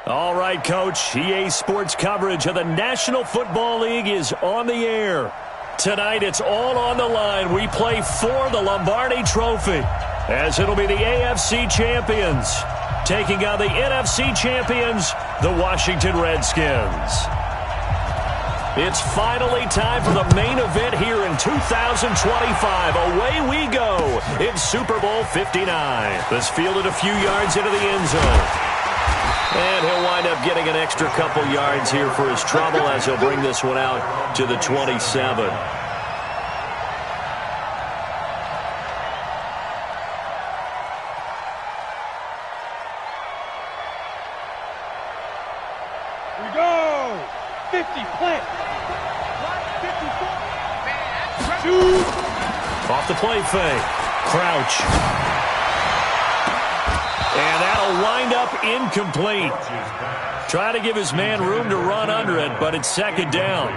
All right, Coach. EA Sports coverage of the National Football League is on the air. Tonight, it's all on the line. We play for the Lombardi Trophy, as it'll be the AFC champions taking on the NFC champions, the Washington Redskins. It's finally time for the main event here in 2025. Away we go in Super Bowl 59. This fielded a few yards into the end zone. And he'll wind up getting an extra couple yards here for his trouble as he'll bring this one out to the 27. We go! 50, plant! 54! Shoot! Off the play fake. Crouch. And that'll wind up incomplete. Try to give his man room to run under it, but it's second down.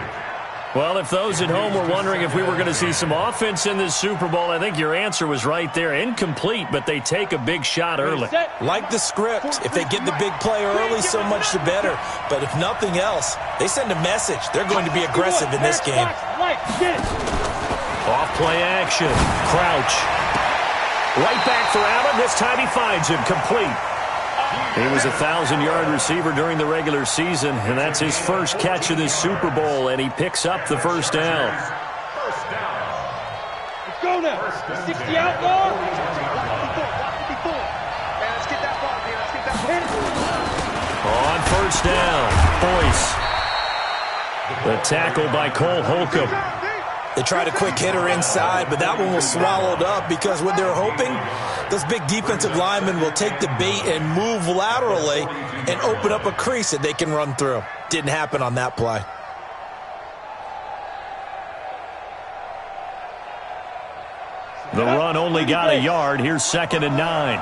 Well, if those at home were wondering if we were going to see some offense in this Super Bowl, I think your answer was right there. Incomplete, but they take a big shot early. Like the script. If they get the big play early, so much the better. But if nothing else, they send a message. They're going to be aggressive in this game. Off play action. Crouch. Right back for Allen. This time he finds him complete. He was a 1,000-yard receiver during the regular season, and that's his first catch of this Super Bowl, and he picks up the first down. Let's go now. 60 outlaw. On first down, Boyce. The tackle by Cole Holcomb. They tried a quick hitter inside, but that one was swallowed up because what they're hoping, those big defensive linemen will take the bait and move laterally and open up a crease that they can run through. Didn't happen on that play. The run only got a yard. Here's 2nd and 9.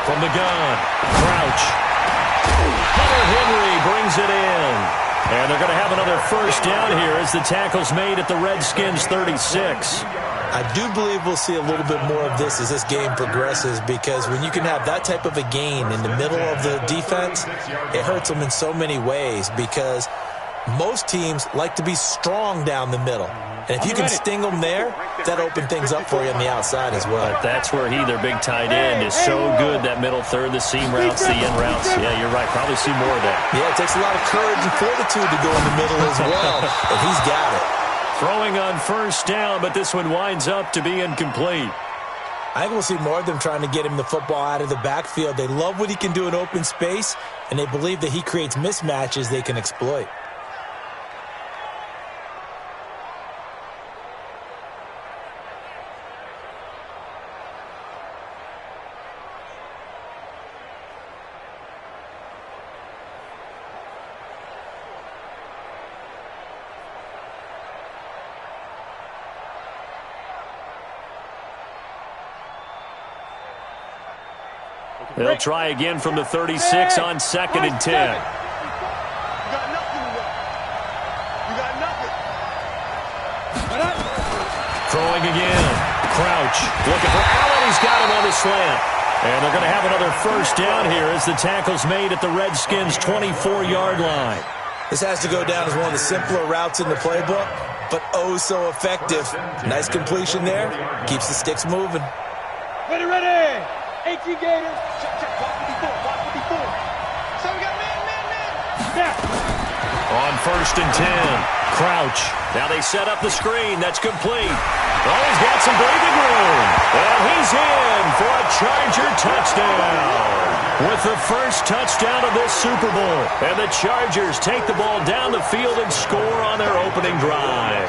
From the gun, Crouch. Henry brings it in. And they're going to have another first down here as the tackle's made at the Redskins' 36. I do believe we'll see a little bit more of this as this game progresses, because when you can have that type of a gain in the middle of the defense, it hurts them in so many ways, because most teams like to be strong down the middle. And if you can sting them there, that opens things up for you on the outside as well. But that's where their big tight end, is so good, that middle third, the seam routes, the end routes. Yeah, you're right. Probably see more of that. Yeah, it takes a lot of courage and fortitude to go in the middle as well, and he's got it. Throwing on first down, but this one winds up to be incomplete. I think we'll see more of them trying to get him the football out of the backfield. They love what he can do in open space, and they believe that he creates mismatches they can exploit. They'll try again from the 36 on 2nd and 10. Throwing again. Crouch. Looking for Allen. He's got him on the slant. And they're going to have another first down here as the tackle's made at the Redskins' 24-yard line. This has to go down as one of the simpler routes in the playbook, but oh so effective. Nice completion there. Keeps the sticks moving. Ready. 18 Gators. Check. Block 54. So we got man. Snap. On 1st and 10. Crouch. Now they set up the screen. That's complete. Oh, he's got some breathing room. And he's in for a Charger touchdown. With the first touchdown of this Super Bowl. And the Chargers take the ball down the field and score on their opening drive.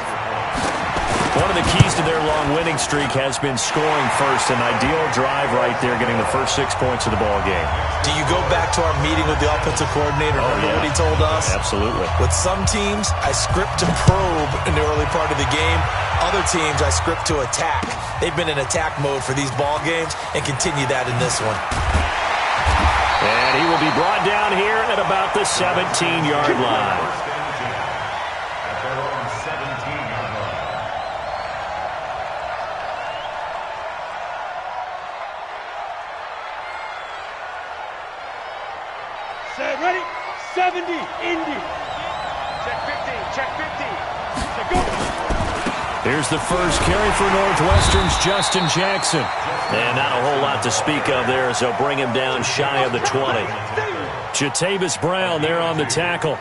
One of the keys to their long winning streak has been scoring first. An ideal drive right there, getting the first 6 points of the ball game. Do you go back to our meeting with the offensive coordinator? Remember what he told us? Absolutely. With some teams, I script to probe in the early part of the game. Other teams, I script to attack. They've been in attack mode for these ball games and continue that in this one. And he will be brought down here at about the 17-yard line. Set, ready? 70, Indy. Check 50, check 50. Check, go. Here's the first carry for Northwestern's Justin Jackson. And not a whole lot to speak of there as they'll bring him down shy of the 20. Jatavis Brown there on the tackle.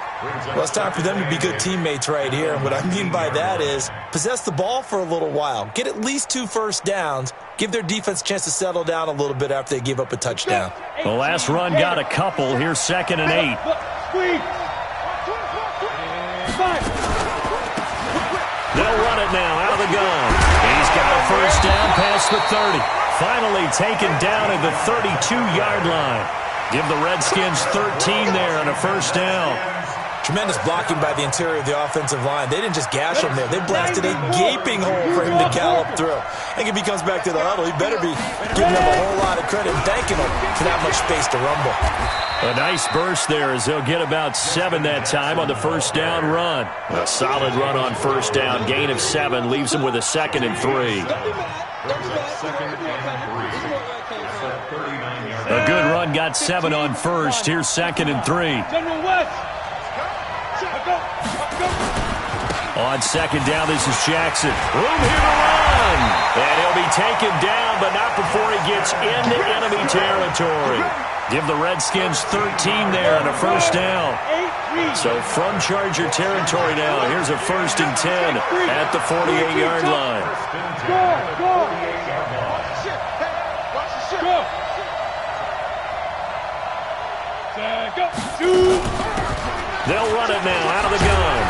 Well, it's time for them to be good teammates right here. And what I mean by that is possess the ball for a little while. Get at least 2 first downs. Give their defense a chance to settle down a little bit after they give up a touchdown. The last run got a couple. Here's 2nd and 8. They'll run it now out of the gun. He's got a first down past the 30. Finally taken down at the 32-yard line. Give the Redskins 13 there and a first down. Tremendous blocking by the interior of the offensive line. They didn't just gash him there. They blasted a gaping hole for him to gallop through. I think if he comes back to the huddle, he better be giving them a whole lot of credit and thanking them for that much space to rumble. A nice burst there as they'll get about 7 that time on the first down run. A solid run on first down. Gain of 7 leaves them with a 2nd and 3. A good run got 7 on first. Here's 2nd and 3. On 2nd down, this is Jackson. Room here to run. And he'll be taken down, but not before he gets into enemy territory. Give the Redskins 13 there and a first down. So from Charger territory now, here's a 1st and 10 at the 48-yard line. They'll run it now out of the gun.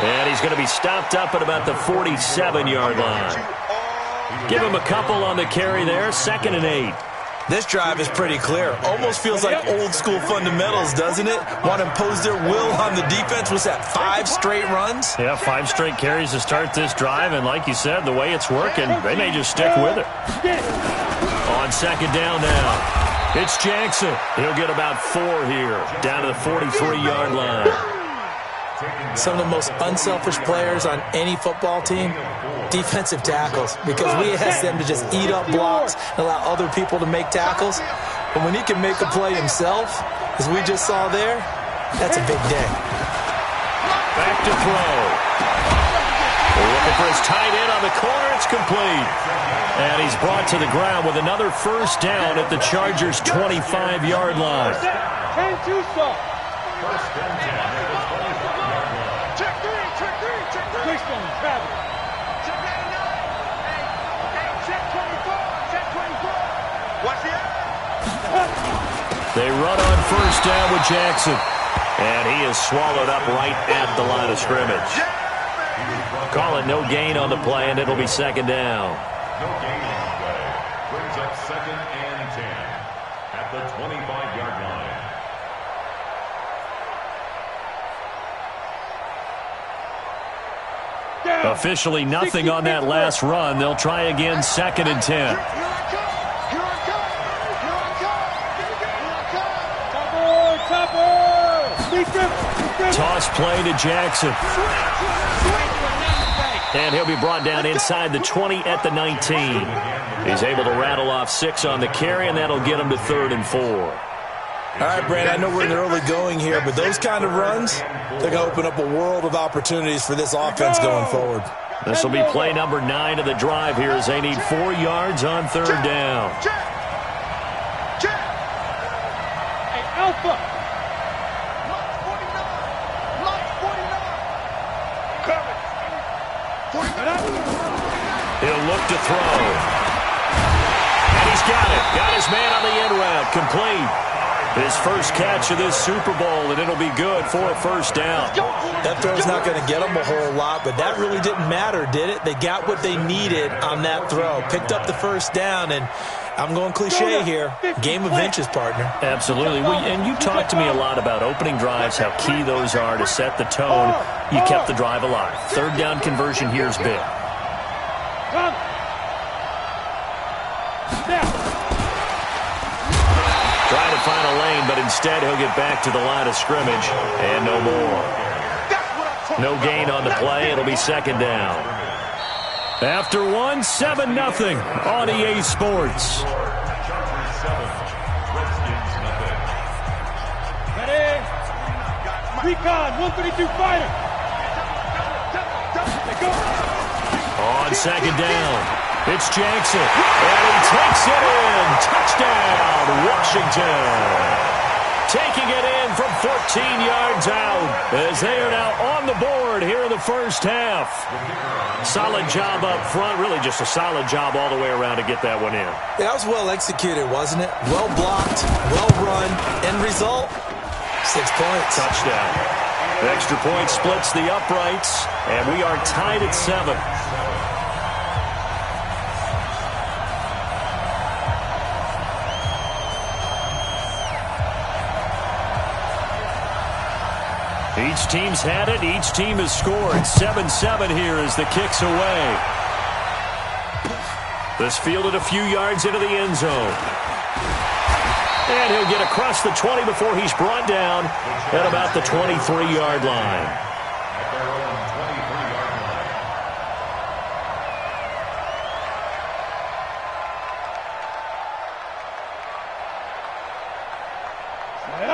And he's going to be stopped up at about the 47-yard line. Give him a couple on the carry there. 2nd and 8. This drive is pretty clear. Almost feels like old-school fundamentals, doesn't it? Want to impose their will on the defense. Was that 5 straight runs? Yeah, 5 straight carries to start this drive. And like you said, the way it's working, they may just stick with it. On 2nd down now, it's Jackson. He'll get about 4 here, down to the 43-yard line. Some of the most unselfish players on any football team, defensive tackles, because we ask them to just eat up blocks and allow other people to make tackles. But when he can make a play himself, as we just saw there, that's a big day. Back to throw. Looking for his tight end on the corner. It's complete. And he's brought to the ground with another first down at the Chargers' 25-yard line. They run on first down with Jackson. And he is swallowed up right at the line of scrimmage. Call it no gain on the play, and it'll be 2nd down. No gain on the play. Brings up 2nd and 10 at the 25-yard line. Officially nothing on that last run. They'll try again, 2nd and 10. Toss play to Jackson. And he'll be brought down inside the 20 at the 19. He's able to rattle off 6 on the carry, and that'll get him to 3rd and 4. All right, Brand, I know we're in the early going here, but those kind of runs, they're going to open up a world of opportunities for this offense going forward. This will be play number 9 of the drive here as they need 4 yards on 3rd down. Hey, Alpha. He'll look to throw. And he's got it. Got his man on the end route. Complete. His first catch of this Super Bowl, and it'll be good for a first down. That throw's not going to get them a whole lot, but that really didn't matter, did it? They got what they needed on that throw. Picked up the first down, and I'm going cliche here. Game of inches, partner. Absolutely. And you talked to me a lot about opening drives, how key those are to set the tone. You kept the drive alive. 3rd down conversion here is big. Trying to find a lane, but instead he'll get back to the line of scrimmage, and no more. No gain on the play. It'll be 2nd down. After 1, 7-0 on EA Sports. Recon, 132 fighter. On second down, it's Jackson, and he takes it in. Touchdown, Washington. Taking it in from 14 yards out as they are now on the board here in the first half. Solid job up front, really just a solid job all the way around to get that one in. Yeah, that was well executed, wasn't it? Well blocked, well run. End result, 6 points. Touchdown. The extra point splits the uprights, and we are tied at 7. Each team's had it. Each team has scored. 7-7 here as the kick's away. This fielded a few yards into the end zone. And he'll get across the 20 before he's brought down at about the 23-yard line.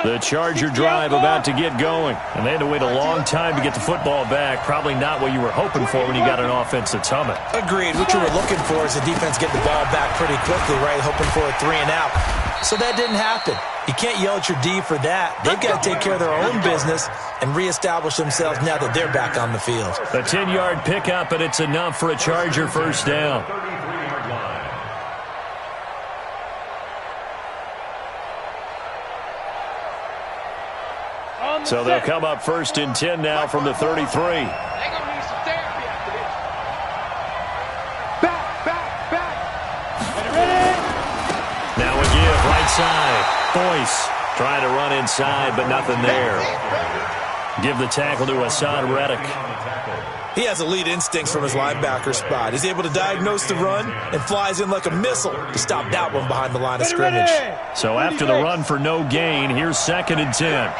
The Charger drive about to get going, and they had to wait a long time to get the football back. Probably not what you were hoping for when you got an offense that's humming. Agreed. What you were looking for is the defense get the ball back pretty quickly, right? Hoping for a 3 and out. So that didn't happen. You can't yell at your D for that. They've got to take care of their own business and reestablish themselves now that they're back on the field. A 10-yard pickup, and it's enough for a Charger first down. So they'll come up 1st and 10 now from the 33. They're going to need some therapy after this. Back. And ready? Now a give, right side. Boyce trying to run inside, but nothing there. Give the tackle to Hassan Reddick. He has elite instincts from his linebacker spot. He's able to diagnose the run and flies in like a missile to stop that one behind the line of scrimmage. So after the run for no gain, here's 2nd and 10.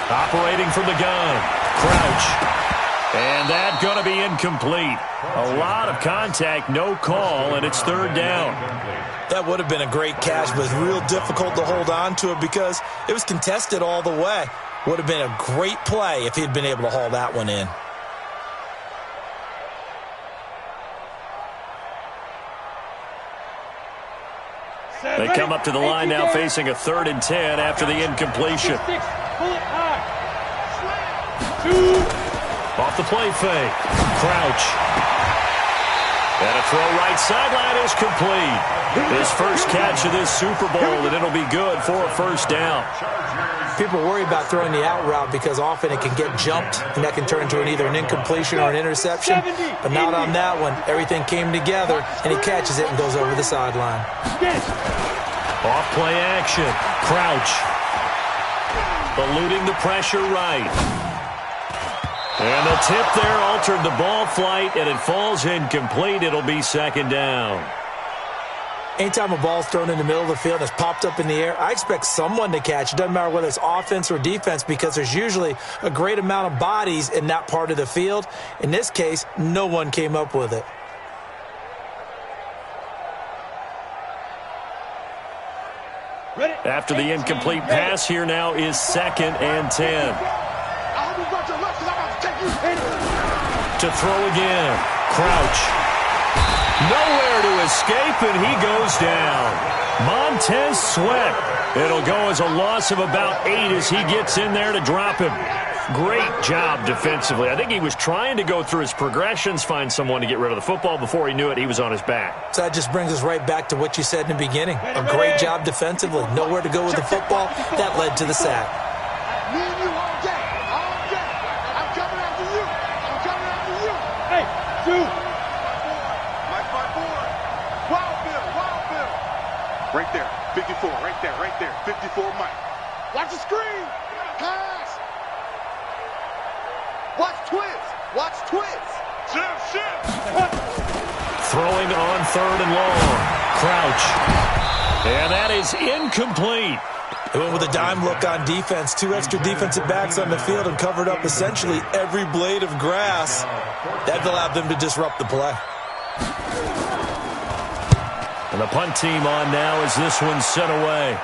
Operating from the gun, Crouch. And that's going to be incomplete. A lot of contact, no call, and it's 3rd down. That would have been a great catch, but it's real difficult to hold on to it because it was contested all the way. Would have been a great play if he'd been able to haul that one in. They come up to the line now facing a 3rd and 10 after the incompletion. Off the play fake. Crouch. And a throw right sideline is complete. His first catch of this Super Bowl, and it'll be good for a first down. People worry about throwing the out route because often it can get jumped, and that can turn into either an incompletion or an interception. But not on that one. Everything came together, and he catches it and goes over the sideline. Off play action. Crouch. Eluding the pressure right. And the tip there altered the ball flight, and it falls incomplete. It'll be 2nd down. Anytime a ball's thrown in the middle of the field and it's popped up in the air, I expect someone to catch. It doesn't matter whether it's offense or defense because there's usually a great amount of bodies in that part of the field. In this case, no one came up with it. After the incomplete pass, here now is 2nd and 10. To throw again. Crouch. Nowhere to escape, and he goes down. Montez Sweat. It'll go as a loss of about 8 as he gets in there to drop him. Great job defensively. I think he was trying to go through his progressions, find someone to get rid of the football. Before he knew it, he was on his back. So that just brings us right back to what you said in the beginning. A great job defensively. Nowhere to go with the football. That led to the sack. Me and you all day. All day. I'm coming after you. I'm coming after you. Hey, dude. Mike 5-4. Wild Bill. Right there. 54. Right there. 54 Mike. Watch the screen. Pass. Watch twist. Shift. Throwing on 3rd and long. Crouch. And that is incomplete. They went with a dime look on defense. 2 extra defensive backs on the field and covered up essentially every blade of grass. That allowed them to disrupt the play. And the punt team on now as this one's sent away.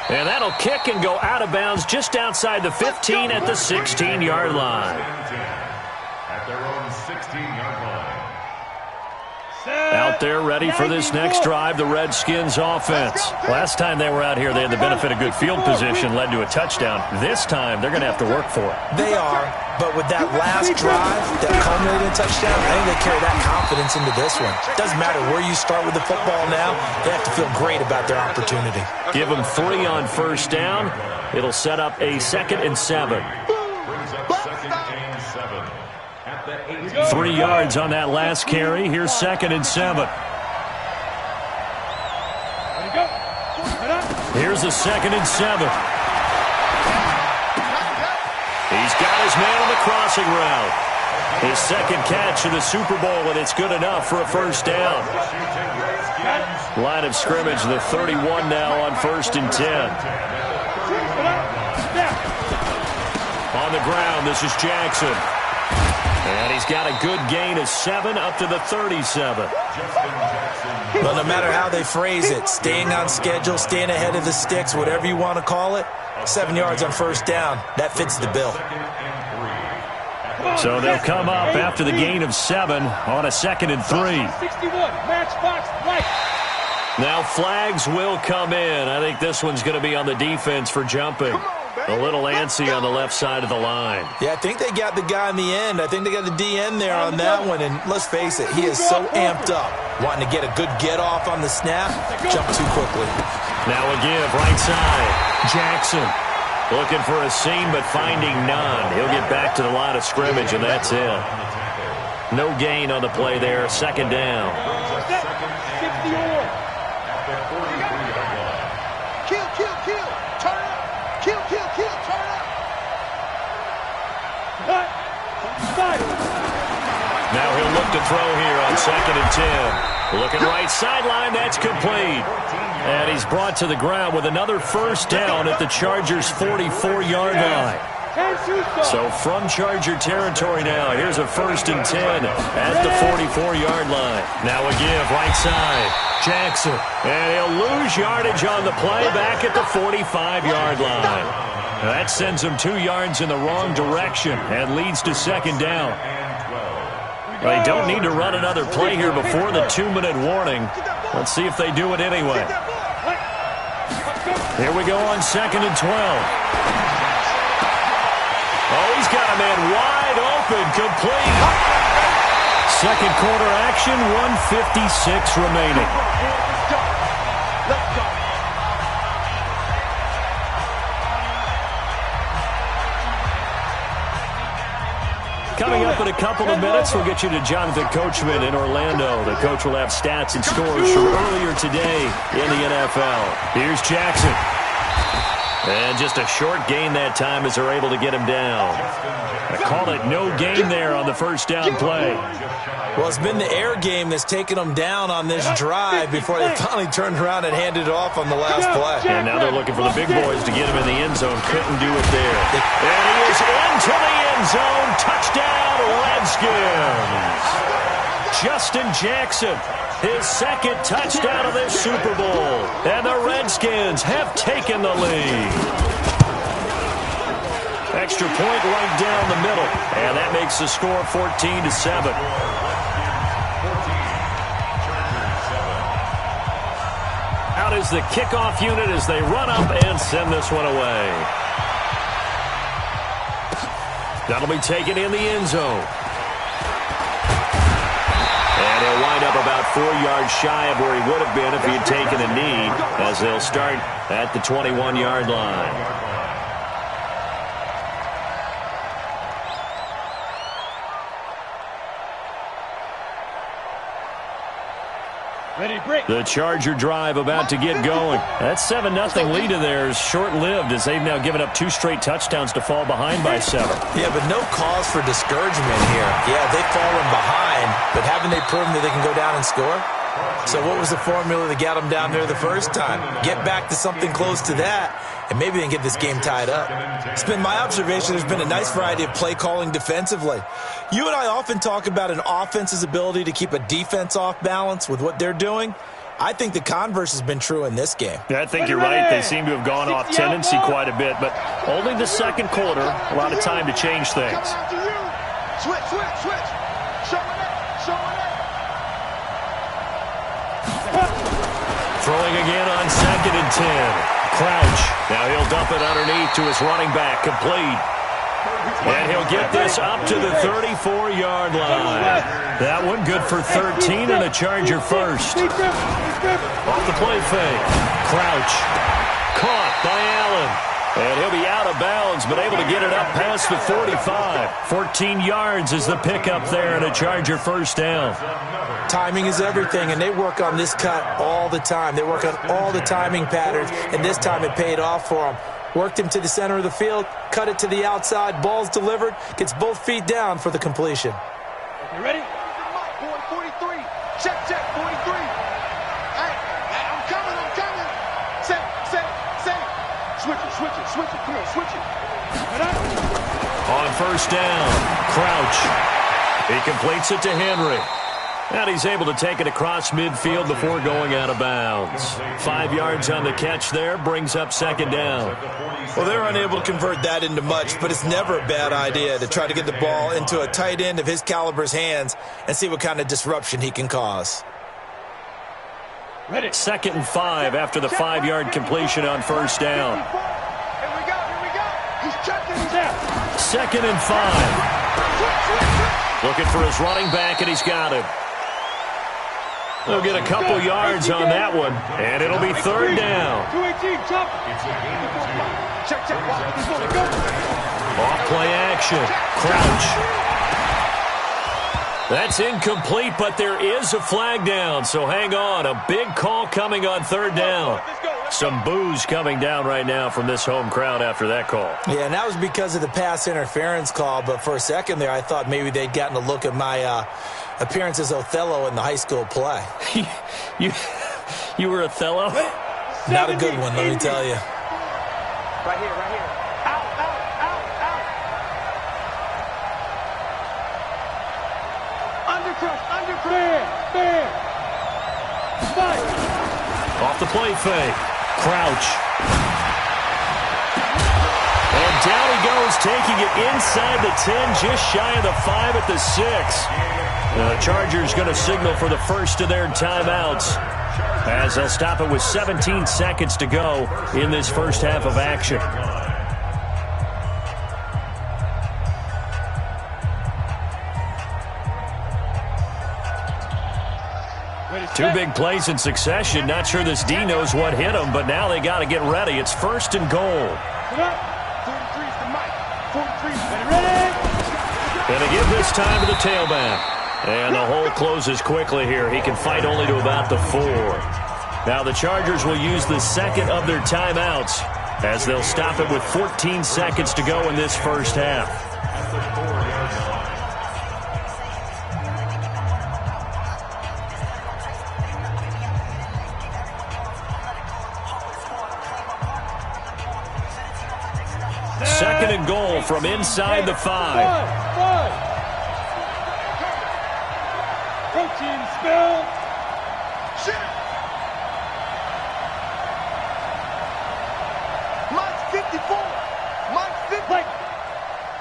And that'll kick and go out of bounds just outside the 15 at the 16-yard line. At their own 16-yard line. Out there ready for this next drive, the Redskins offense. Last time they were out here, they had the benefit of good field position, led to a touchdown. This time, they're going to have to work for it. They are, but with that last drive that culminated in a touchdown, I think they carry that confidence into this one. Doesn't matter where you start with the football now, they have to feel great about their opportunity. Give them 3 on first down. It'll set up a 2nd and 7. Brings up 2nd and 7. At the 18. 3 yards on that last carry. Here's 2nd and 7. Here's a 2nd and 7. He's got his man on the crossing route. His 2nd catch in the Super Bowl, and it's good enough for a first down. Line of scrimmage, the 31 now on 1st and 10. On the ground, this is Jackson. And he's got a good gain of 7 up to the 37. Well, no matter how they phrase it, staying on schedule, staying ahead of the sticks, whatever you want to call it, 7 yards on first down, that fits the bill. So they'll come up after the gain of 7 on a 2nd and 3. Now flags will come in. I think this one's going to be on the defense for jumping. A little antsy on the left side of the line. Yeah, I think they got the guy in the end. I think they got the DN there on that one. And let's face it, he is so amped up, wanting to get a good get-off on the snap, jump too quickly. Now a give, right side. Jackson looking for a seam, but finding none. He'll get back to the line of scrimmage, and that's it. No gain on the play there. 2nd down. Kill, kill, kill. Turn up. Kill, kill, kill. Turn up. Now he'll look to throw here on 2nd and 10. Looking right sideline, that's complete. And he's brought to the ground with another first down at the Chargers' 44-yard line. So from Charger territory now, here's a 1st and 10 at the 44-yard line. Now a give, right side. Jackson, and he'll lose yardage on the play back at the 45-yard line. That sends him 2 yards in the wrong direction and leads to 2nd down. They don't need to run another play here before the 2-minute warning. Let's see if they do it anyway. Here we go on 2nd and 12. Oh, he's got a man wide open, complete. 2nd quarter action, 1:56 remaining. Let's go. Coming up in a couple of minutes, we'll get you to Jonathan Coachman in Orlando. The coach will have stats and scores from earlier today in the NFL. Here's Jackson. And just a short gain that time as they're able to get him down. I call it no gain there on the first down play. Well, it's been the air game that's taken them down on this drive before they finally turned around and handed it off on the last play. And now they're looking for the big boys to get him in the end zone. Couldn't do it there. And he is into the end zone. Touchdown, Redskins. Justin Jackson, his 2nd touchdown of this Super Bowl. And the Redskins have taken the lead. Extra point right down the middle. And that makes the score 14-7. Out is the kickoff unit as they run up and send this one away. That'll be taken in the end zone. And he'll wind up about 4 yards shy of where he would have been if he had taken a knee, as they'll start at the 21-yard line. The Charger drive about to get going. That 7-0 lead of theirs short-lived as they've now given up 2 straight touchdowns to fall behind by 7. Yeah, but no cause for discouragement here. Yeah, they've fallen behind, but haven't they proven that they can go down and score? So what was the formula that got them down there the first time? Get back to something close to that, and maybe they can get this game tied up. It's been my observation there's been a nice variety of play calling defensively. You and I often talk about an offense's ability to keep a defense off balance with what they're doing. I think the converse has been true in this game. Yeah, I think you're right. They seem to have gone off tendency quite a bit, but only the second quarter, a lot of time to change things. Switch, switch, switch. Show it up, show it up. Throwing again on 2nd and 10. Crouch. Now he'll dump it underneath to his running back. Complete. And he'll get this up to the 34-yard line. That one good for 13 and a Charger first. Off the play fake. Crouch. Caught by Allen. And he'll be out of bounds, but able to get it up past the 45. 14 yards is the pickup there and a Charger first down. Timing is everything, and they work on this cut all the time. They work on all the timing patterns, and this time it paid off for them. Worked him to the center of the field, cut it to the outside, ball's delivered, gets both feet down for the completion. You ready? Boy, 43. Check, check, 43. Hey, I'm coming, I'm coming. Set, set, set. Switch it, switch it, switch it. Come on, switch it. On first down, Crouch. He completes it to Henry. And he's able to take it across midfield before going out of bounds. 5 yards on the catch there, brings up 2nd down. Well, they're unable to convert that into much, but it's never a bad idea to try to get the ball into a tight end of his caliber's hands and see what kind of disruption he can cause. Ready. 2nd and 5 after the 5-yard completion on first down. Here we go, here we go. He's checking, he's out. 2nd and 5. Looking for his running back, and he's got him. They'll get a couple yards on that one, and it'll be 3rd down. 218, jump. Check, check. Off play action. Crouch. That's incomplete, but there is a flag down, so hang on. A big call coming on 3rd down. Some boos coming down right now from this home crowd after that call. Yeah, and that was because of the pass interference call, but for a second there I thought maybe they'd gotten a look at my appearance as Othello in the high school play. You were Othello? Not a good one, let me tell you. Right here, right here. Out, out, out, out. Undercrush, undercrush. Fair. Fight. Off the play fake. Crouch. And down he goes, taking it inside the 10, just shy of the 5 at the 6. The Chargers going to signal for the first of their timeouts as they'll stop it with 17 seconds to go in this first half of action. Two big plays in succession. Not sure this D knows what hit him, but now they got to get ready. It's 1st and goal. 43's the mic. 43's ready. And they give this time to the tailback. And the hole closes quickly here. He can fight only to about the 4. Now the Chargers will use the second of their timeouts as they'll stop it with 14 seconds to go in this first half. Second and goal from inside the 5. Protein spill. Mike 54. Mike 50.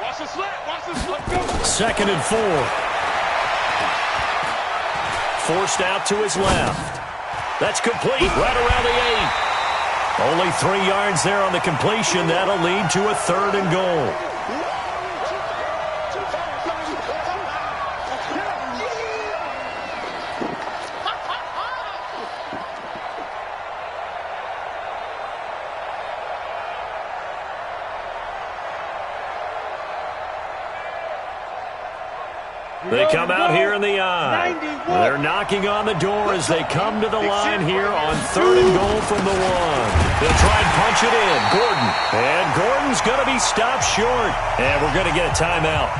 Watch the slant. Watch the slant. Go. 2nd and 4. Forced out to his left. That's complete right around the 8. Only 3 yards there on the completion. That'll lead to a 3rd and goal. They come out here in the eye. They're knocking on the door as they come to the line here on 3rd and goal from the 1. They'll try and punch it in. Gordon. And Gordon's going to be stopped short. And we're going to get a timeout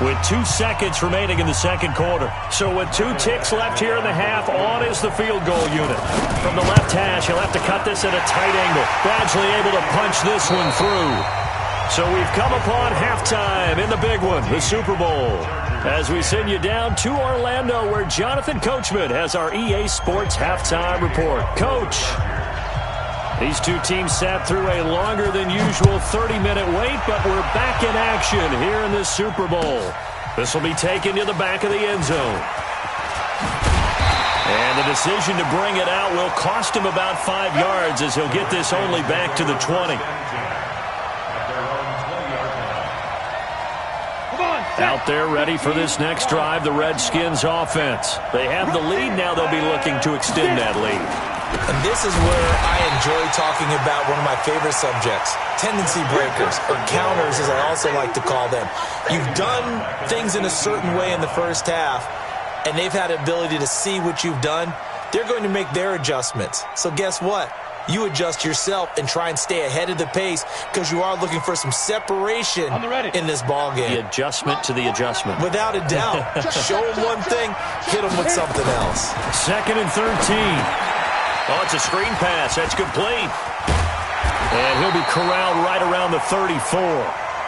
with 2 seconds remaining in the second quarter. So with 2 ticks left here in the half, on is the field goal unit. From the left hash, he'll have to cut this at a tight angle. Badgley able to punch this one through. So we've come upon halftime in the big one, the Super Bowl. As we send you down to Orlando, where Jonathan Coachman has our EA Sports Halftime Report. Coach, these two teams sat through a longer than usual 30-minute wait, but we're back in action here in this Super Bowl. This will be taken to the back of the end zone. And the decision to bring it out will cost him about 5 yards, as he'll get this only back to the 20. Out there ready for this next drive, the Redskins offense. They have the lead. Now they'll be looking to extend that lead. And this is where I enjoy talking about one of my favorite subjects, tendency breakers, or counters as I also like to call them. You've done things in a certain way in the first half, and they've had the ability to see what you've done. They're going to make their adjustments. So guess what? You adjust yourself and try and stay ahead of the pace because you are looking for some separation in this ball game. The adjustment to the adjustment. Without a doubt. Show them one thing, hit them with something else. 2nd and 13. Oh, it's a screen pass. That's complete. And he'll be corralled right around the 34.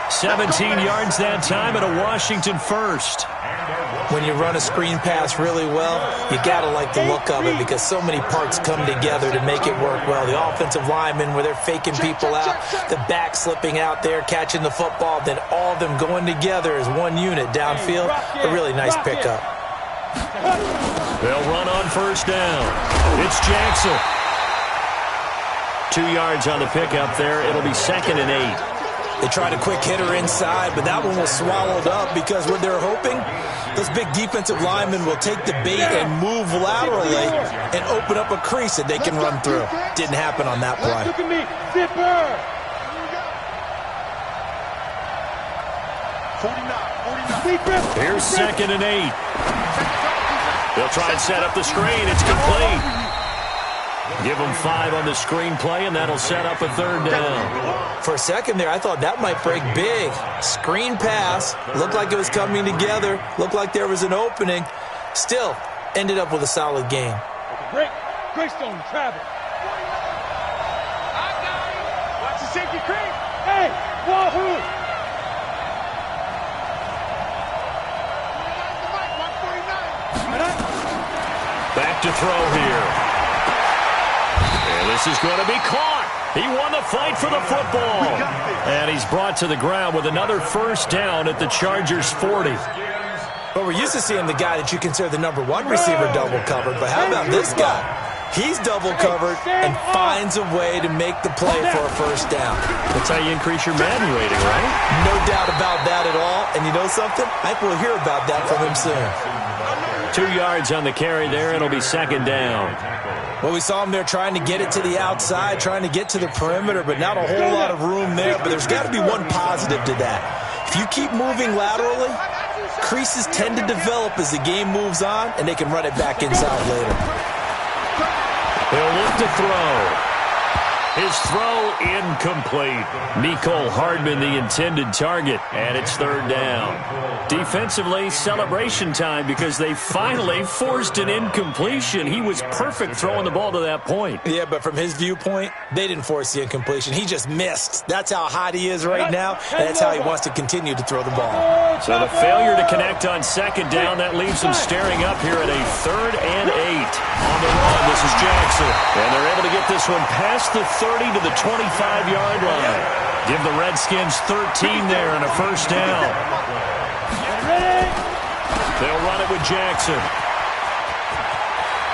17 yards that time and a Washington first. When you run a screen pass really well, you got to like the look of it because so many parts come together to make it work well. The offensive linemen, where they're faking people out, the back slipping out there, catching the football, then all of them going together as one unit downfield. A really nice pickup. They'll run on first down. It's Jackson. 2 yards on the pickup there. It'll be 2nd and 8. They tried a quick hitter inside, but that one was swallowed up because what they're hoping, those big defensive linemen will take the bait and move laterally and open up a crease that they can run through. Didn't happen on that play. Look at me, zipper. 49. Here's 2nd and 8. They'll try and set up the screen. It's complete. Give them 5 on the screen play, and that'll set up a 3rd down. For a second there, I thought that might break big. Screen pass. Looked like it was coming together. Looked like there was an opening. Still, ended up with a solid game. Greystone travel. Watch the safety creep. Hey, wahoo! Back to throw here. And this is going to be caught. He won the fight for the football. And he's brought to the ground with another first down at the Chargers' 40. Well, we're used to seeing the guy that you consider the number 1 receiver double covered, but how about this guy? He's double covered and finds a way to make the play for a first down. That's how you increase your man rating, right? No doubt about that at all. And you know something? I think we'll hear about that from him soon. 2 yards on the carry there. It'll be 2nd down. Well, we saw him there trying to get it to the outside, trying to get to the perimeter, but not a whole lot of room there. But there's got to be one positive to that. If you keep moving laterally, creases tend to develop as the game moves on, and they can run it back inside later. He'll look to throw. His throw incomplete. Mecole Hardman the intended target, and it's 3rd down. Defensively, celebration time because they finally forced an incompletion. He was perfect throwing the ball to that point. Yeah, but from his viewpoint, they didn't force the incompletion. He just missed. That's how hot he is right now, and that's how he wants to continue to throw the ball. So the failure to connect on 2nd down, that leaves him staring up here at a 3rd and 8. On the run, this is Jackson. And they're able to get this one past the 30 to the 25-yard line. Give the Redskins 13 there and a first down. They'll run it with Jackson.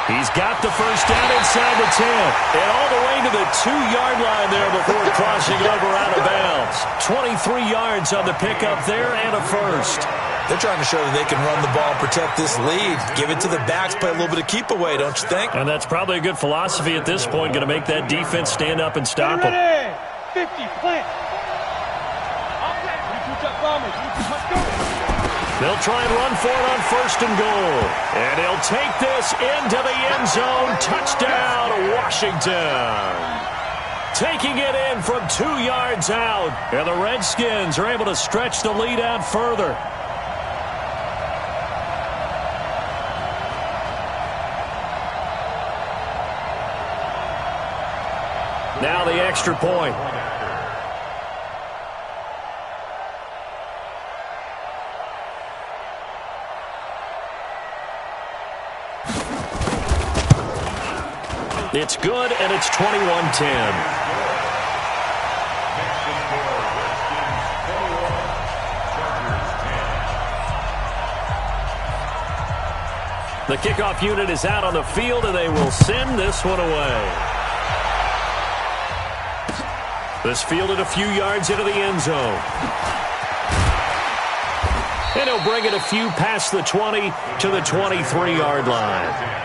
He's got the first down inside the 10. And all the way to the 2-yard line there before crossing over out of bounds. 23 yards on the pickup there and a first. They're trying to show that they can run the ball and protect this lead. Give it to the backs, play a little bit of keep away, don't you think? And that's probably a good philosophy at this point, going to make that defense stand up and stop them. 50, plant. They'll try and run for it on 1st and goal. And he'll take this into the end zone. Touchdown, Washington. Taking it in from 2 yards out. And the Redskins are able to stretch the lead out further. Now the extra point. It's good, and it's 21-10. The kickoff unit is out on the field, and they will send this one away. This fielded a few yards into the end zone. And he'll bring it a few past the 20 to the 23-yard line.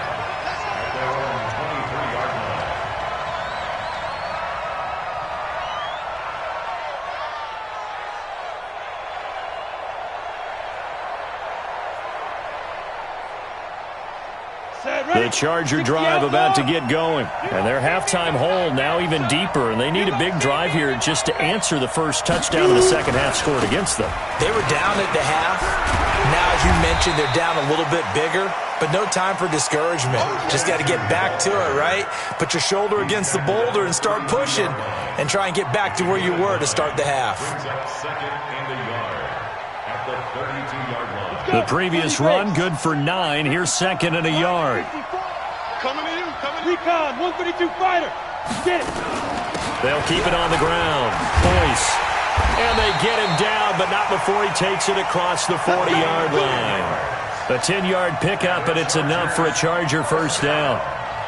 The Charger drive about to get going. And their halftime hole now even deeper. And they need a big drive here just to answer the first touchdown of the second half scored against them. They were down at the half. Now, as you mentioned, they're down a little bit bigger. But no time for discouragement. Just got to get back to it, right? Put your shoulder against the boulder and start pushing. And try and get back to where you were to start the half. Second and a yard at the 32-yard line. The previous run, good for 9. Here's second and a yard. Coming to you, coming to you. Recon, 132 fighter. Get it. They'll keep it on the ground. Boyce. And they get him down, but not before he takes it across the 40-yard line. A 10-yard pickup, and it's enough for a Charger first down.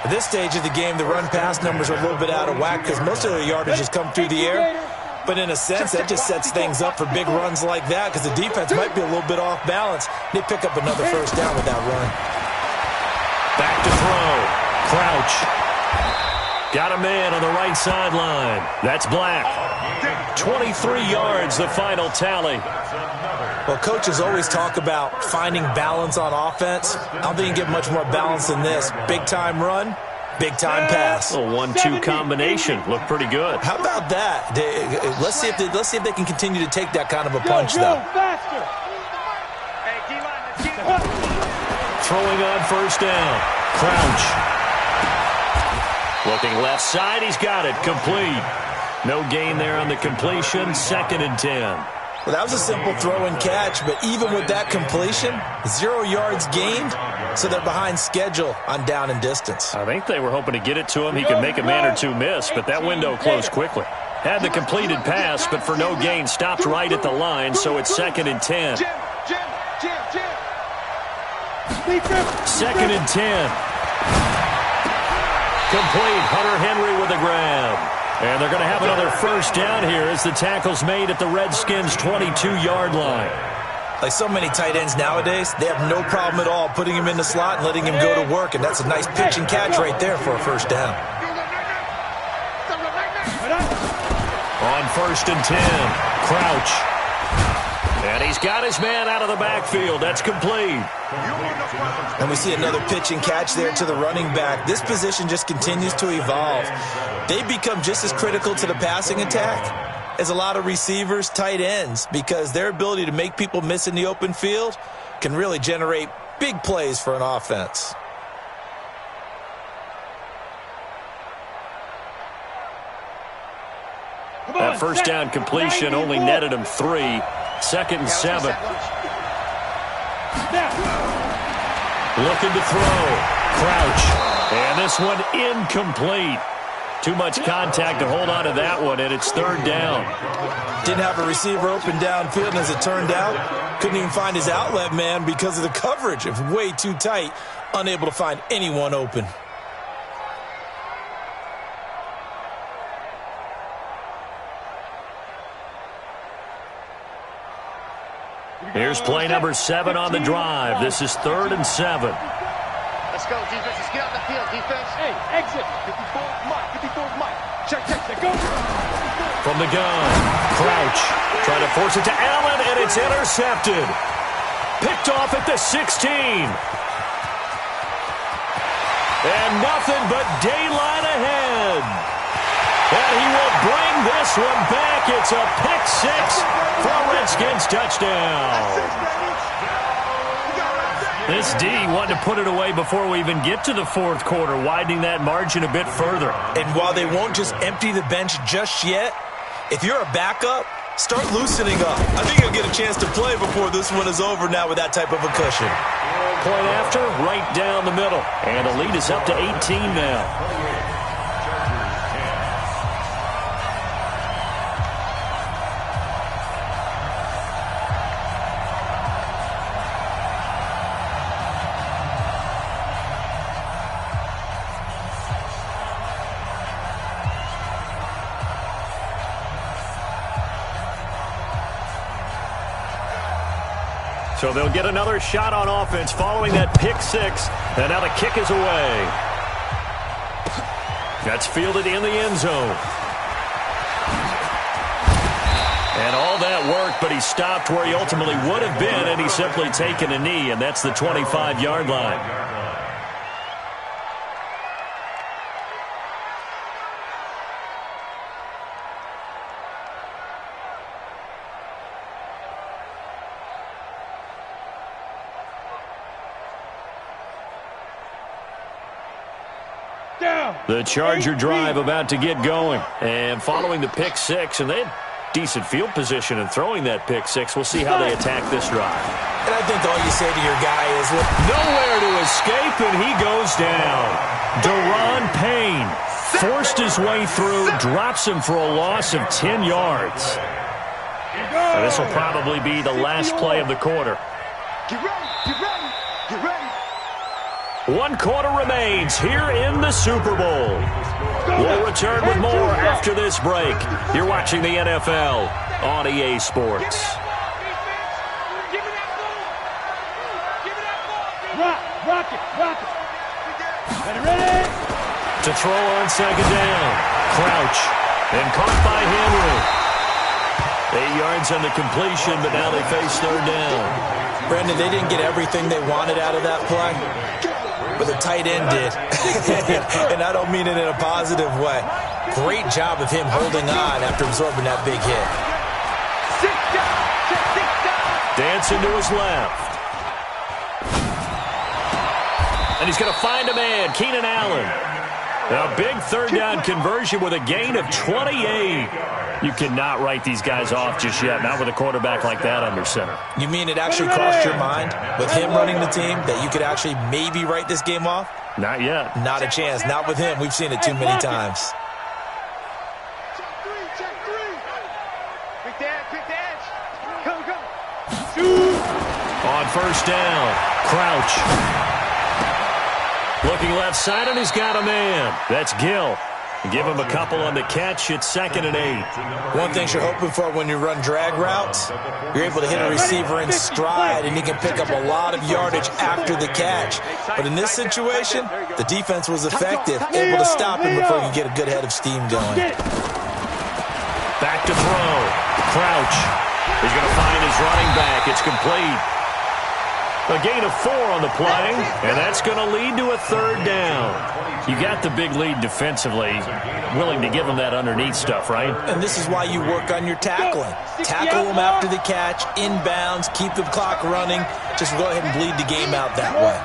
At this stage of the game, the run-pass numbers are a little bit out of whack because most of their yardage has come through the air. But in a sense, that just sets things up for big runs like that because the defense might be a little bit off balance. They pick up another first down with that run. Back to throw. Crouch. Got a man on the right sideline. That's Black. 23 yards, the final tally. Well, coaches always talk about finding balance on offense. I don't think you can get much more balance than this. Big-time run, big-time pass. A 1-2 combination. Looked pretty good. How about that? Let's see if they can continue to take that kind of a punch, though. Throwing on first down. Crouch. Looking left side. He's got it. Complete. No gain there on the completion. Second and 10. Well, that was a simple throw and catch, but even with that completion, 0 yards gained, so they're behind schedule on down and distance. I think they were hoping to get it to him. He could make a man or two miss, but that window closed quickly. Had the completed pass, but for no gain, stopped right at the line, so it's second and 10. Second and 10. Complete. Hunter Henry with a grab. And they're going to have another first down here as the tackle's made at the Redskins' 22-yard line. Like so many tight ends nowadays, they have no problem at all putting him in the slot and letting him go to work, and that's a nice pitch and catch right there for a first down. On first and 10, Crouch. And he's got his man out of the backfield. That's complete. And we see another pitch and catch there to the running back. This position just continues to evolve. They become just as critical to the passing attack as a lot of receivers, tight ends, because their ability to make people miss in the open field can really generate big plays for an offense. That first down completion only netted him 3. Second and 7. Looking to throw. Crouch. And this one incomplete. Too much contact to hold on to that one, and it's third down. Didn't have a receiver open downfield, and as it turned out, couldn't even find his outlet man because of the coverage. It was way too tight, unable to find anyone open. Here's play number 7 on the drive. This is third and 7. Let's go, defense. Let's get out the field, defense. Hey, exit. 54 Mike. 54 Mike. Check. Go. From the gun, Crouch. Trying to force it to Allen, and it's intercepted. Picked off at the 16. And nothing but daylight ahead. And he will bring this one back. It's a pick 6 for a Redskins touchdown. This D wanted to put it away before we even get to the fourth quarter, widening that margin a bit further. And while they won't just empty the bench just yet, if you're a backup, start loosening up. I think you'll get a chance to play before this one is over now with that type of a cushion. point after, right down the middle. And the lead is up to 18 now. So they'll get another shot on offense following that pick six. And now the kick is away. That's fielded in the end zone. And all that work, but he stopped where he ultimately would have been, and he's simply taken a knee, and that's the 25-yard line. The Charger drive about to get going. And following the pick six, and they had decent field position in throwing that pick six. We'll see how they attack this drive. And I think all you say to your guy is, well, nowhere to escape, and he goes down. Deron Payne forced his way through, drops him for a loss of 10 yards. So this will probably be the last play of the quarter. Get ready, get ready, get ready. 1 quarter remains here in the Super Bowl. We'll return with more after this break. You're watching the NFL on EA Sports. Rock it. Ready? To throw on second down. Crouch. And caught by Henry. 8 yards on the completion, but now they face third down. Brandon, they didn't get everything they wanted out of that play, but the tight end did. And I don't mean it in a positive way. Great job of him holding on after absorbing that big hit. Dancing to his left. And he's going to find a man, Keenan Allen. A big third down conversion with a gain of 28. You cannot write these guys off just yet, not with a quarterback like that under center. You mean it actually crossed your mind with him running the team that you could actually maybe write this game off? Not yet. Not a chance. Not with him. We've seen it too many times. Check three. Quick dash. Come. On first down, Crouch. Looking left side, and he's got a man. That's Gill. Give him a couple on the catch. It's 2nd and 8. One thing you're hoping for when you run drag routes, you're able to hit a receiver in stride, and he can pick up a lot of yardage after the catch. But in this situation, the defense was effective, able to stop him before he could get a good head of steam going. Back to throw. Crouch. He's going to find his running back. It's complete. A gain of 4 on the play, and that's going to lead to a third down. You got the big lead defensively, willing to give them that underneath stuff, right? And this is why you work on your tackling. Tackle them after the catch, inbounds, keep the clock running. Just go ahead and bleed the game out that way.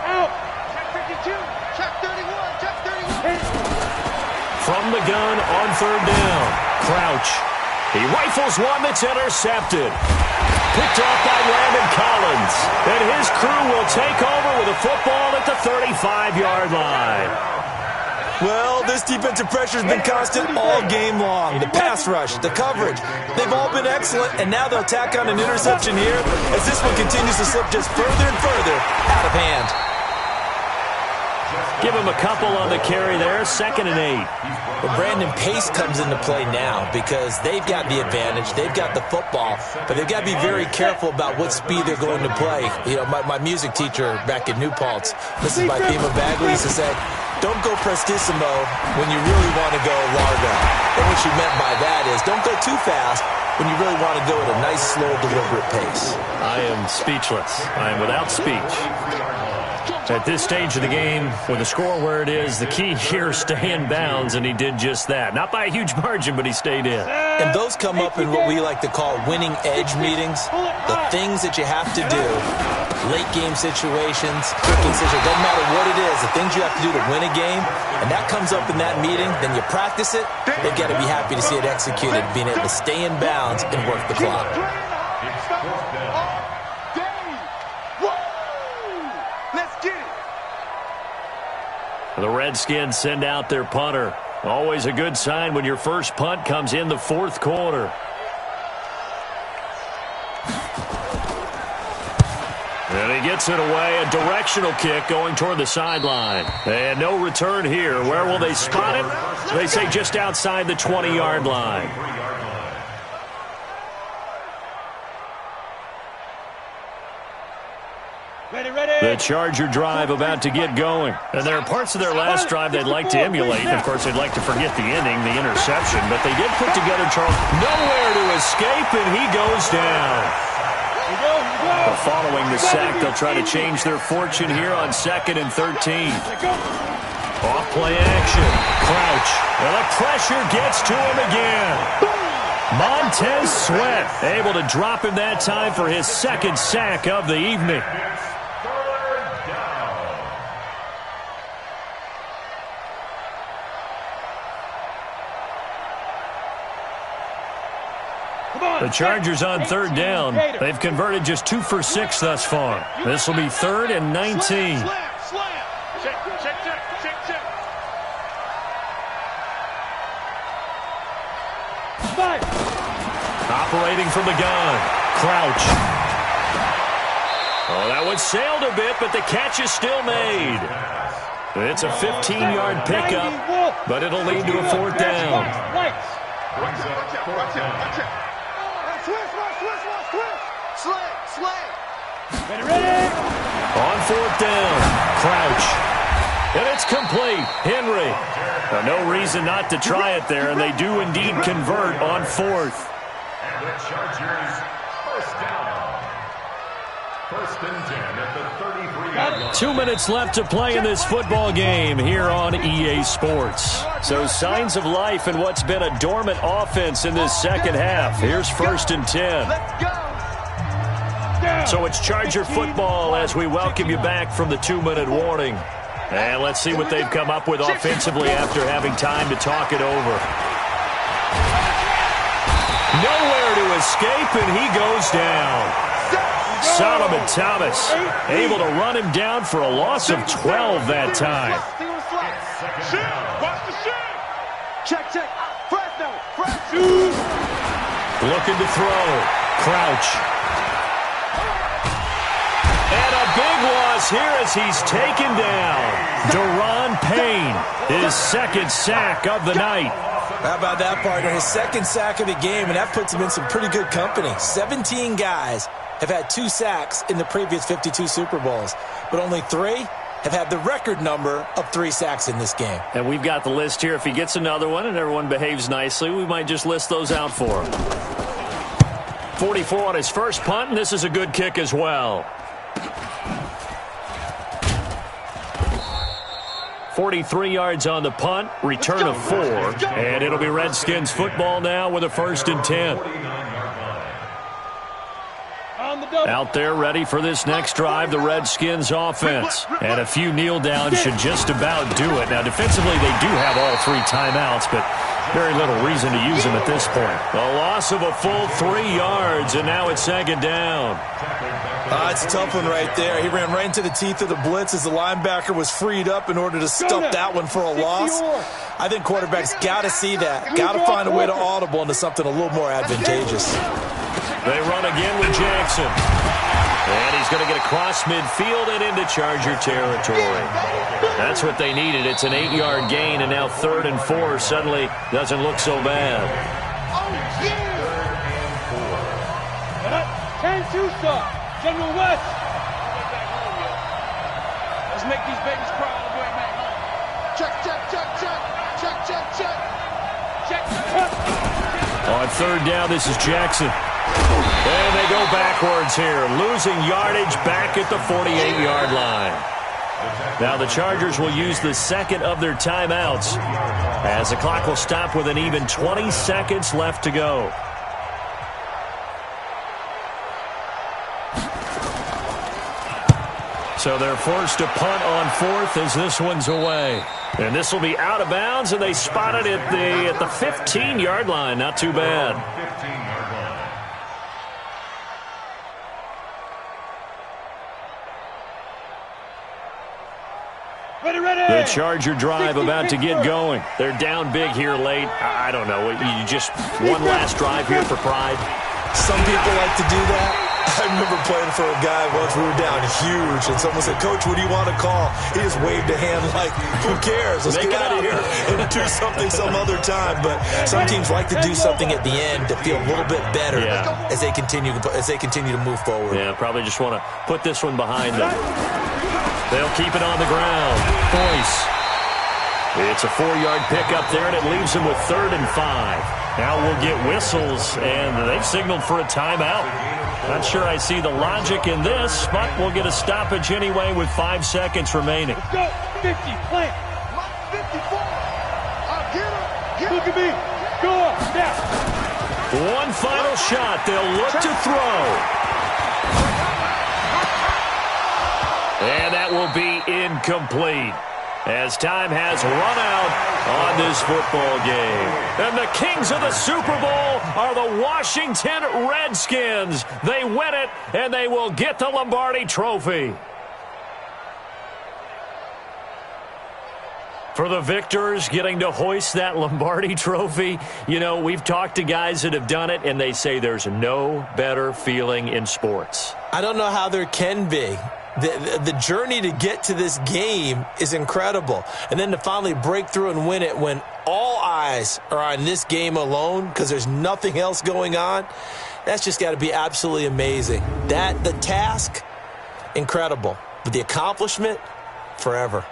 From the gun on third down, Crouch. He rifles one that's intercepted. Picked off by Landon Collins. And his crew will take over with a football at the 35-yard line. Well, this defensive pressure has been constant all game long. The pass rush, the coverage, they've all been excellent, and now they'll tack on an interception here as this one continues to slip just further and further out of hand. Give him a couple on the carry there, 2nd and 8. But Brandon, pace comes into play now because they've got the advantage. They've got the football, but they've got to be very careful about what speed they're going to play. You know, my music teacher back in New Paltz, this is my theme of Bagley, used to say, don't go prestissimo when you really want to go largo. And what she meant by that is don't go too fast when you really want to go at a nice, slow, deliberate pace. I am speechless. I am without speech. At this stage of the game, with the score where it is, the key here is stay in bounds, and he did just that. Not by a huge margin, but he stayed in. And those come up in what we like to call winning edge meetings. The things that you have to do, late game situations, kicking situations, doesn't matter what it is, the things you have to do to win a game, and that comes up in that meeting, then you practice it, they've got to be happy to see it executed, being able to stay in bounds and work the clock. Let's The Redskins send out their punter. Always a good sign when your first punt comes in the fourth quarter. And he gets it away, a directional kick going toward the sideline. And no return here. Where will they spot it? They say just outside the 20-yard line. The Charger drive about to get going. And there are parts of their last drive they'd like to emulate. Of course, they'd like to forget the ending, the interception. But they did put together Charles. Nowhere to escape, and he goes down. Following the sack, they'll try to change their fortune here on 2nd and 13. Off-play action. Crouch. And the pressure gets to him again. Montez Sweat able to drop him that time for his second sack of the evening. The Chargers on 3rd down. They've converted just 2 for 6 thus far. This will be 3rd and 19. Check. Operating from the gun. Crouch. Oh, that one sailed a bit, but the catch is still made. It's a 15-yard pickup, but it'll lead to a 4th down. Ready. On 4th down, Crouch. And it's complete. Henry. Now, no reason not to try it there, and they do indeed convert on 4th. And the Chargers, 1st down. 1st and 10 at the 33-yard line. 2 minutes left to play in this football game here on EA Sports. So signs of life in what's been a dormant offense in this second half. Here's 1st and 10. Let's go. So it's Charger football as we welcome you back from the 2-minute warning. And let's see what they've come up with offensively after having time to talk it over. Nowhere to escape, and he goes down. Solomon Thomas able to run him down for a loss of 12 that time. Watch the shit. Check. Fresh. Looking to throw. Crouch. And a big loss here as he's taken down. Deron Payne, his second sack of the night. How about that, partner? His second sack of the game, and that puts him in some pretty good company. 17 guys have had 2 sacks in the previous 52 Super Bowls, but only 3 have had the record number of 3 sacks in this game. And we've got the list here. If he gets another one and everyone behaves nicely, we might just list those out for him. 44 on his first punt, and this is a good kick as well. 43 yards on the punt, return of 4, and it'll be Redskins football now with a 1st and 10. Out there ready for this next drive, the Redskins offense. And a few kneel downs should just about do it. Now, defensively, they do have all 3 timeouts, but very little reason to use them at this point. A loss of a full 3 yards, and now it's 2nd down. It's a tough one right there. He ran right into the teeth of the blitz as the linebacker was freed up in order to stuff that one for a loss. I think quarterbacks got to see that. Got to find a way to audible into something a little more advantageous. They run again with Jackson. And he's going to get across midfield and into Charger territory. That's what they needed. It's an 8-yard gain, and now 3rd and 4 suddenly doesn't look so bad. Oh, yeah. 10-2 stop. General West. Let's make these babies cry all the way back home. Check. On 3rd down, this is Jackson. And they go backwards here, losing yardage back at the 48-yard line. Now the Chargers will use the second of their timeouts as the clock will stop with an even 20 seconds left to go. So they're forced to punt on 4th as this one's away. And this will be out of bounds, and they spot it at the 15-yard line. Not too bad. Ready. The Charger drive about to get going. They're down big here late. I don't know. You just one last drive here for pride? Some people like to do that. I remember playing for a guy once. We were down huge, and someone said, "Coach, what do you want to call?" He just waved a hand like, who cares? Let's get out of here and do something some other time. But some teams like to do something at the end to feel a little bit better as they continue to move forward. Yeah, probably just want to put this one behind them. They'll keep it on the ground. Boyce. It's a 4-yard pickup there, and it leaves them with 3rd and 5. Now we'll get whistles, and they've signaled for a timeout. Not sure I see the logic in this, but we'll get a stoppage anyway with 5 seconds remaining. Let's go. 50, plant. 54. Look at me. Go up. Now. One final shot. They'll look to throw. And that will be incomplete, as time has run out on this football game. And the kings of the Super Bowl are the Washington Redskins. They win it, and they will get the Lombardi Trophy. For the victors, getting to hoist that Lombardi Trophy, you know, we've talked to guys that have done it, and they say there's no better feeling in sports. I don't know how there can be. The journey to get to this game is incredible. And then to finally break through and win it when all eyes are on this game alone because there's nothing else going on, that's just got to be absolutely amazing. The task, incredible. But the accomplishment, forever.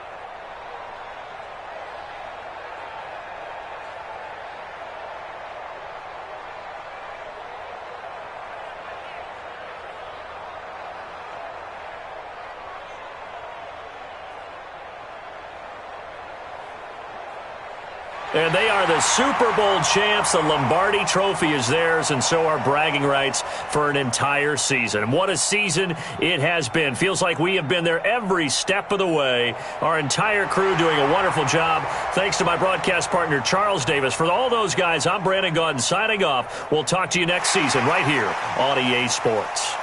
And they are the Super Bowl champs. The Lombardi Trophy is theirs, and so are bragging rights for an entire season. And what a season it has been. Feels like we have been there every step of the way. Our entire crew doing a wonderful job. Thanks to my broadcast partner, Charles Davis. For all those guys, I'm Brandon Gaudin signing off. We'll talk to you next season right here on EA Sports.